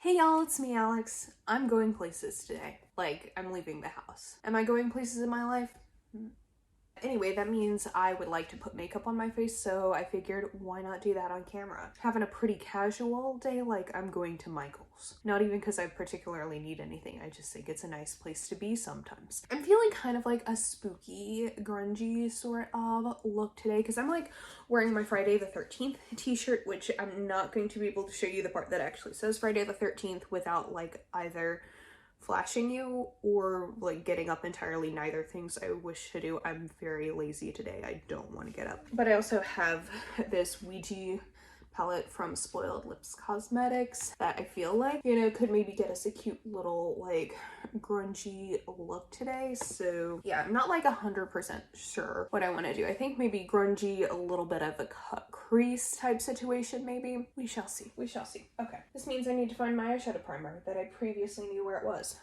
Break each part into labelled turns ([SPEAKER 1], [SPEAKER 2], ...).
[SPEAKER 1] Hey y'all, it's me, Alex. I'm going places today. Like, I'm leaving the house. Am I going places in my life? Anyway, that means I would like to put makeup on my face, so I figured why not do that on camera? Having a pretty casual day, like I'm going to Michael's. Not even because I particularly need anything, I just think it's a nice place to be sometimes. I'm feeling kind of like a spooky, grungy sort of look today because I'm like wearing my Friday the 13th t-shirt, which I'm not going to be able to show you the part that actually says Friday the 13th without like either flashing you or like getting up entirely. Neither things I wish to do. I'm very lazy today. I don't want to get up. But I also have this Ouija palette from Spoiled Lips Cosmetics that I feel like, you know, could maybe get us a cute little like grungy look today. So yeah, I'm not like 100% sure what I want to do. I think maybe grungy, a little bit of a cut crease type situation maybe. We shall see. We shall see. Okay. This means I need to find my eyeshadow primer that I previously knew where it was.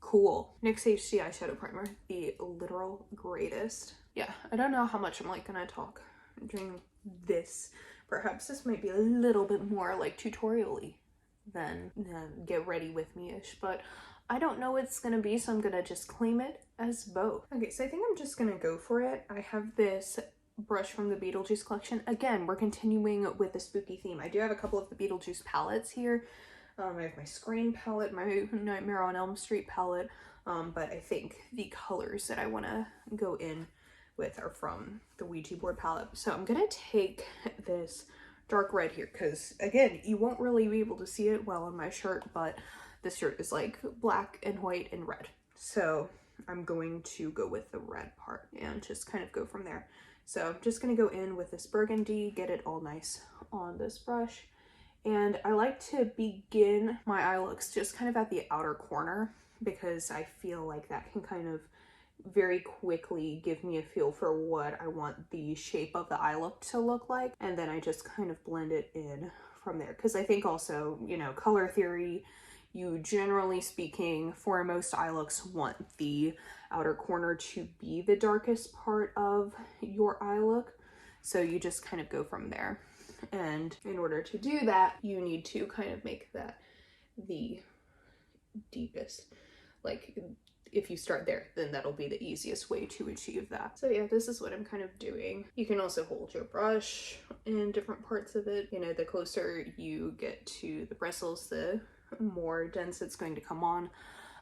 [SPEAKER 1] Cool. NYX HD eyeshadow primer, the literal greatest. Yeah, I don't know how much I'm like gonna talk during this. Perhaps this might be a little bit more like tutorial-y than get ready with me-ish, but I don't know what it's gonna be, so I'm gonna just claim it as both. Okay, so I think I'm just gonna go for it. I have this brush from the Beetlejuice collection. Again, we're continuing with the spooky theme. I do have a couple of the Beetlejuice palettes here. I have my Scream palette, my Nightmare on Elm Street palette, but I think the colors that I want to go in with are from the Ouija board palette. So I'm gonna take this dark red here because, again, you won't really be able to see it well on my shirt, but this shirt is like black and white and red. So I'm going to go with the red part and just kind of go from there. So I'm just gonna go in with this burgundy, get it all nice on this brush. And I like to begin my eye looks just kind of at the outer corner because I feel like that can kind of very quickly give me a feel for what I want the shape of the eye look to look like. And then I just kind of blend it in from there. Because I think also, you know, color theory, you generally speaking, for most eye looks, want the outer corner to be the darkest part of your eye look. So you just kind of go from there. And in order to do that, you need to kind of make that the deepest. Like, if you start there, then that'll be the easiest way to achieve that. So yeah, this is what I'm kind of doing. You can also hold your brush in different parts of it. You know, the closer you get to the bristles, the more dense it's going to come on.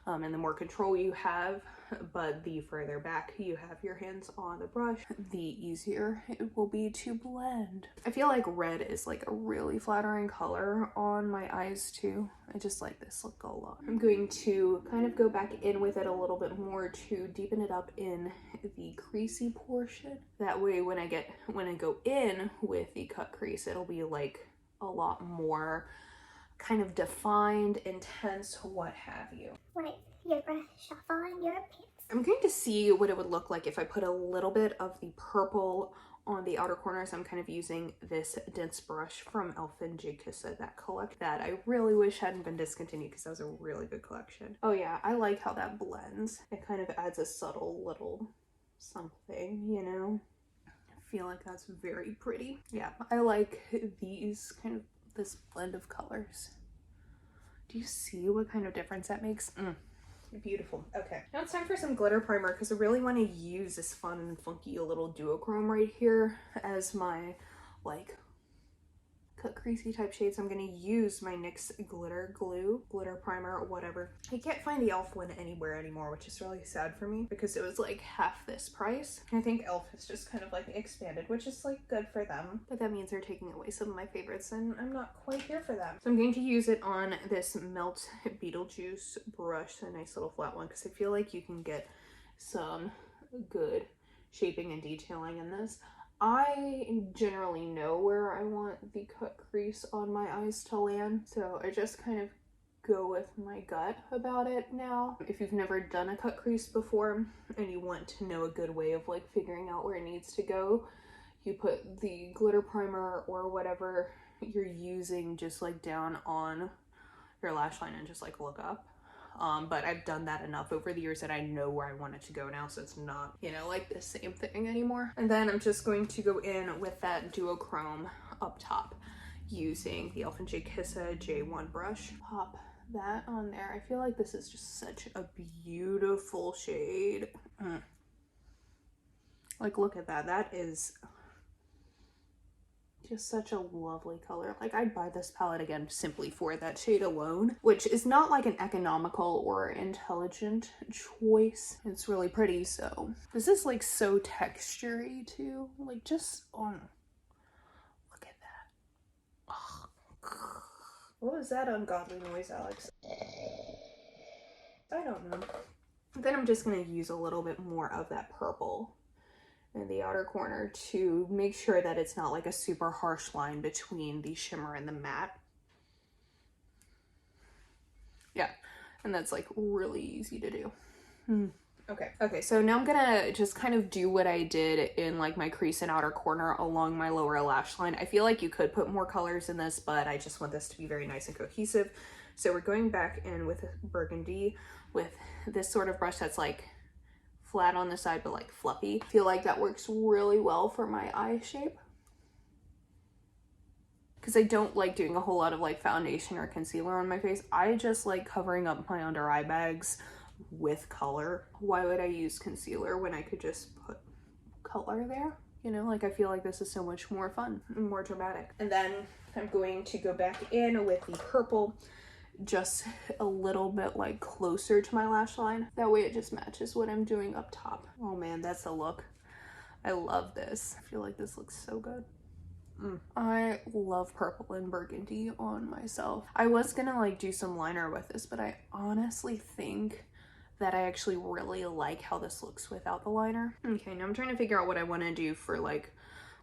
[SPEAKER 1] And the more control you have, but the further back you have your hands on the brush, the easier it will be to blend. I feel like red is like a really flattering color on my eyes too. I just like this look a lot. I'm going to kind of go back in with it a little bit more to deepen it up in the creasy portion. That way when I go in with the cut crease, it'll be like a lot more kind of defined, intense, what have you.
[SPEAKER 2] Wipe your brush off on your pants.
[SPEAKER 1] I'm going to see what it would look like if I put a little bit of the purple on the outer corners. I'm kind of using this dense brush from Elf and Jig Kissa, that collect that I really wish hadn't been discontinued because that was a really good collection. Oh yeah, I like how that blends. It kind of adds a subtle little something, you know? I feel like that's very pretty. Yeah, I like these kind of this blend of colors. Do you see what kind of difference that makes? Beautiful. Okay, now it's time for some glitter primer because I really want to use this fun and funky little duochrome right here as my like cut creasy type shades. I'm going to use my NYX glitter glue, glitter primer, or whatever. I can't find the e.l.f. one anywhere anymore, which is really sad for me because it was like half this price. I think e.l.f. has just kind of like expanded, which is like good for them, but that means they're taking away some of my favorites and I'm not quite here for them. So I'm going to use it on this Melt Beetlejuice brush, a nice little flat one, because I feel like you can get some good shaping and detailing in this. I generally know where I want the cut crease on my eyes to land, so I just kind of go with my gut about it now. If you've never done a cut crease before and you want to know a good way of like figuring out where it needs to go, you put the glitter primer or whatever you're using just like down on your lash line and just like look up. But I've done that enough over the years that I know where I want it to go now, so it's not, you know, like the same thing anymore. And then I'm just going to go in with that duochrome up top. using the Elf & Jake Kissa J1 brush. Pop that on there. I feel like this is just such a beautiful shade. Like, look at that. That is just such a lovely color. Like, I'd buy this palette again simply for that shade alone, which is not like an economical or intelligent choice. It's really pretty. So this is like so textury too. Like, just look at that. Oh. What was that ungodly noise, Alex? I don't know. Then I'm just gonna use a little bit more of that purple in the outer corner to make sure that it's not like a super harsh line between the shimmer and the matte. Yeah, and that's like really easy to do. Okay, so now I'm gonna just kind of do what I did in like my crease and outer corner along my lower lash line. I feel like you could put more colors in this, but I just want this to be very nice and cohesive. So we're going back in with Burgundy with this sort of brush that's like flat on the side but like fluffy. I feel like that works really well for my eye shape, because I don't like doing a whole lot of like foundation or concealer on my face. I just like covering up my under eye bags with color. Why would I use concealer when I could just put color there? You know, like, I feel like this is so much more fun and more dramatic. And then I'm going to go back in with the purple, just a little bit like closer to my lash line. That way it just matches what I'm doing up top. Oh man, that's the look. I love this. I feel like this looks so good. I love purple and burgundy on myself. I was gonna like do some liner with this, but I honestly think that I actually really like how this looks without the liner. Okay, now I'm trying to figure out what I want to do for like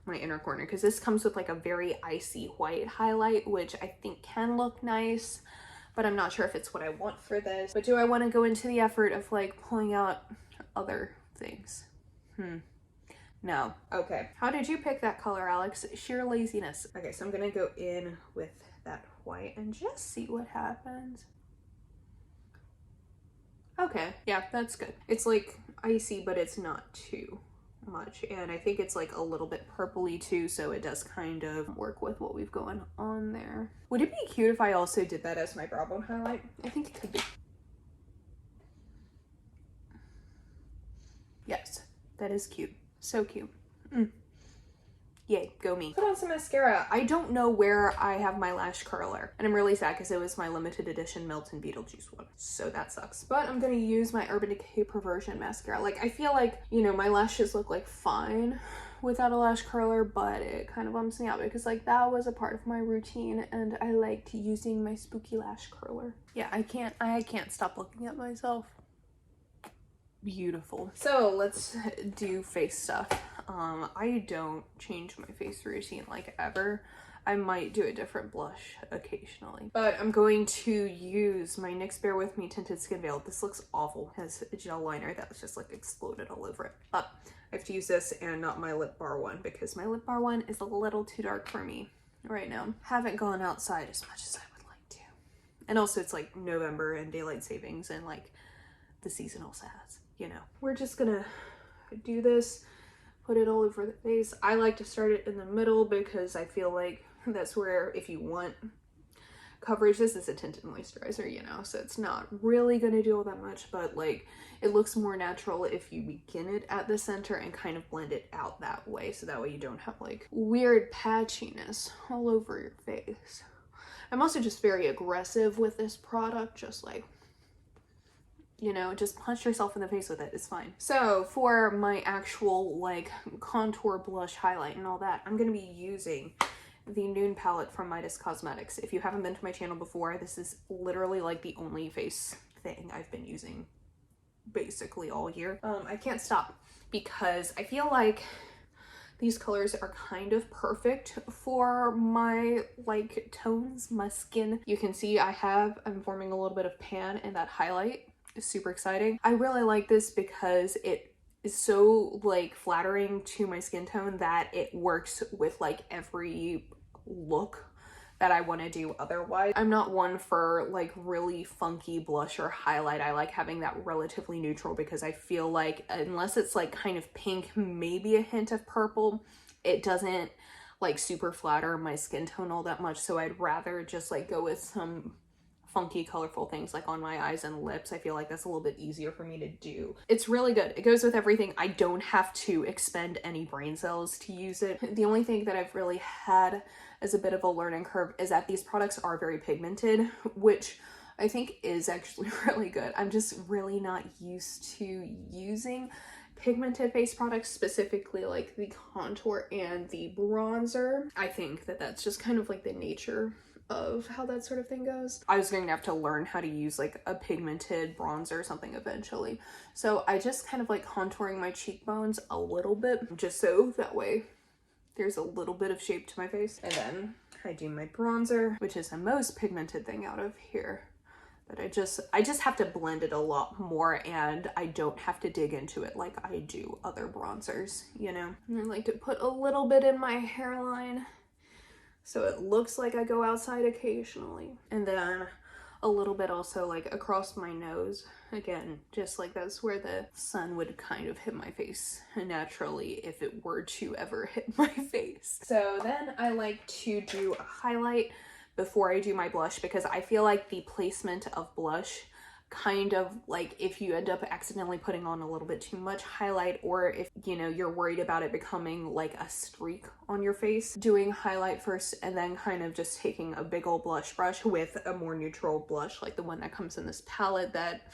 [SPEAKER 1] my inner corner, because this comes with like a very icy white highlight, which I think can look nice, but I'm not sure if it's what I want for this. But do I want to go into the effort of like pulling out other things? No. Okay. How did you pick that color, Alex? Sheer laziness. Okay, so I'm gonna go in with that white and just see what happens. Okay, yeah, that's good. It's like icy, but it's not too much. And I think it's like a little bit purpley too, so it does kind of work with what we've going on there. Would it be cute if I also did that as my brow bone highlight? I think it could be. Yes, that is cute. So cute. Yay, go me. Put on some mascara. I don't know where I have my lash curler, and I'm really sad because it was my limited edition Milton Beetlejuice one, so that sucks. But I'm gonna use my Urban Decay Perversion mascara. Like, I feel like, you know, my lashes look like fine without a lash curler, but it kind of bums me out because like that was a part of my routine and I liked using my spooky lash curler. Yeah, I can't stop looking at myself. Beautiful. So let's do face stuff. I don't change my face routine like ever. I might do a different blush occasionally, but I'm going to use my NYX Bear With Me Tinted Skin Veil. This looks awful. It has a gel liner that was just like exploded all over it. But I have to use this and not my lip bar one because my lip bar one is a little too dark for me right now. Haven't gone outside as much as I would like to. And also it's like November and daylight savings and like the seasonal sads, you know. We're just gonna do this, put it all over the face. I like to start it in the middle because I feel like that's where, if you want coverage, this is a tinted moisturizer, you know, so it's not really gonna do all that much, but like it looks more natural if you begin it at the center and kind of blend it out that way, so that way you don't have like weird patchiness all over your face. I'm also just very aggressive with this product, just like, you know, just punch yourself in the face with it, it's fine. So for my actual like contour blush highlight and all that, I'm gonna be using the Noon palette from Midas Cosmetics. If you haven't been to my channel before, this is literally like the only face thing I've been using basically all year. I can't stop because I feel like these colors are kind of perfect for my like tones, my skin. You can see I'm forming a little bit of pan in that highlight. It's super exciting. I really like this because it is so like flattering to my skin tone that it works with like every look that I want to do otherwise. I'm not one for like really funky blush or highlight. I like having that relatively neutral because I feel like unless it's like kind of pink, maybe a hint of purple, it doesn't like super flatter my skin tone all that much, so I'd rather just like go with some funky colorful things like on my eyes and lips. I feel like that's a little bit easier for me to do. It's really good. It goes with everything. I don't have to expend any brain cells to use it. The only thing that I've really had as a bit of a learning curve is that these products are very pigmented, which I think is actually really good. I'm just really not used to using pigmented face products, specifically like the contour and the bronzer. I think that that's just kind of like the nature of how that sort of thing goes. I was going to have to learn how to use like a pigmented bronzer or something eventually. So I just kind of like contouring my cheekbones a little bit, just so that way there's a little bit of shape to my face. And then I do my bronzer, which is the most pigmented thing out of here. But I just have to blend it a lot more, and I don't have to dig into it like I do other bronzers, you know? And I like to put a little bit in my hairline so it looks like I go outside occasionally. And then a little bit also like across my nose. Again, just like that's where the sun would kind of hit my face naturally if it were to ever hit my face. So then I like to do a highlight before I do my blush, because I feel like the placement of blush kind of like, if you end up accidentally putting on a little bit too much highlight, or if you know you're worried about it becoming like a streak on your face, doing highlight first and then kind of just taking a big old blush brush with a more neutral blush like the one that comes in this palette that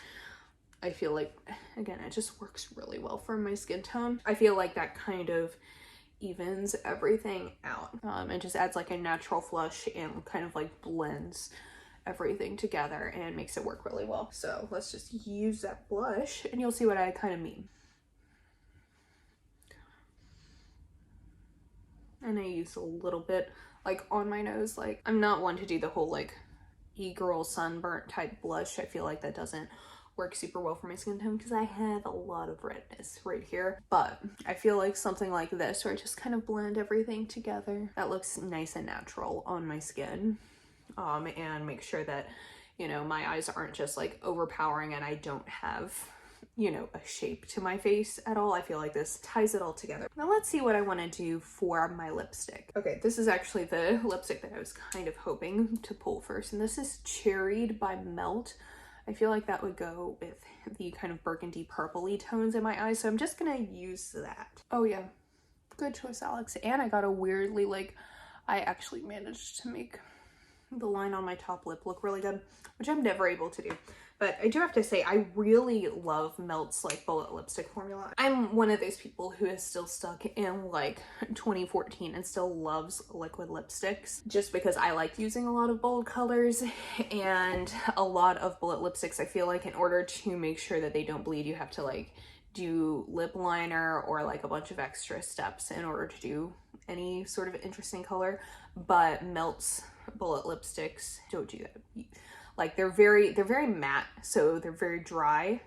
[SPEAKER 1] I feel like, again, it just works really well for my skin tone. I feel like that kind of evens everything out and just adds like a natural flush and kind of like blends everything together and makes it work really well. So let's just use that blush and you'll see what I kind of mean. And I use a little bit like on my nose. Like, I'm not one to do the whole like e-girl sunburnt type blush. I feel like that doesn't work super well for my skin tone because I have a lot of redness right here. But I feel like something like this, where I just kind of blend everything together, that looks nice and natural on my skin. And make sure that, you know, my eyes aren't just like overpowering and I don't have, you know, a shape to my face at all. I feel like this ties it all together. Now let's see what I want to do for my lipstick. Okay, this is actually the lipstick that I was kind of hoping to pull first, and this is Cherried by Melt. I feel like that would go with the kind of burgundy purpley tones in my eyes, so I'm just gonna use that. Oh yeah, good choice, Alex. And I got a weirdly, like, I actually managed to make the line on my top lip look really good, which I'm never able to do. But I do have to say, I really love Melt's like bullet lipstick formula. I'm one of those people who is still stuck in like 2014 and still loves liquid lipsticks, just because I like using a lot of bold colors, and a lot of bullet lipsticks, I feel like in order to make sure that they don't bleed, you have to like do lip liner or like a bunch of extra steps in order to do any sort of interesting color. But Melt's bullet lipsticks don't do that. Like, they're very matte, so they're very dry.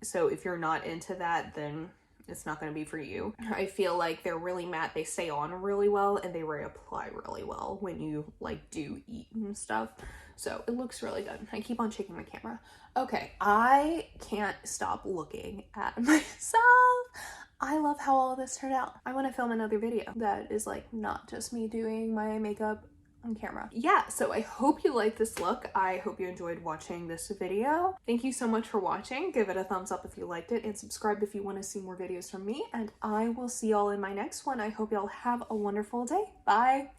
[SPEAKER 1] So if you're not into that, then it's not going to be for you. I feel like they're really matte, they stay on really well, and they reapply really well when you like do eat and stuff. So it looks really good. I keep on shaking my camera. Okay, I can't stop looking at myself. I love how all of this turned out. I want to film another video that is like not just me doing my makeup on camera. Yeah, so I hope you like this look. I hope you enjoyed watching this video. Thank you so much for watching. Give it a thumbs up if you liked it, and subscribe if you want to see more videos from me, and I will see y'all in my next one. I hope y'all have a wonderful day. Bye.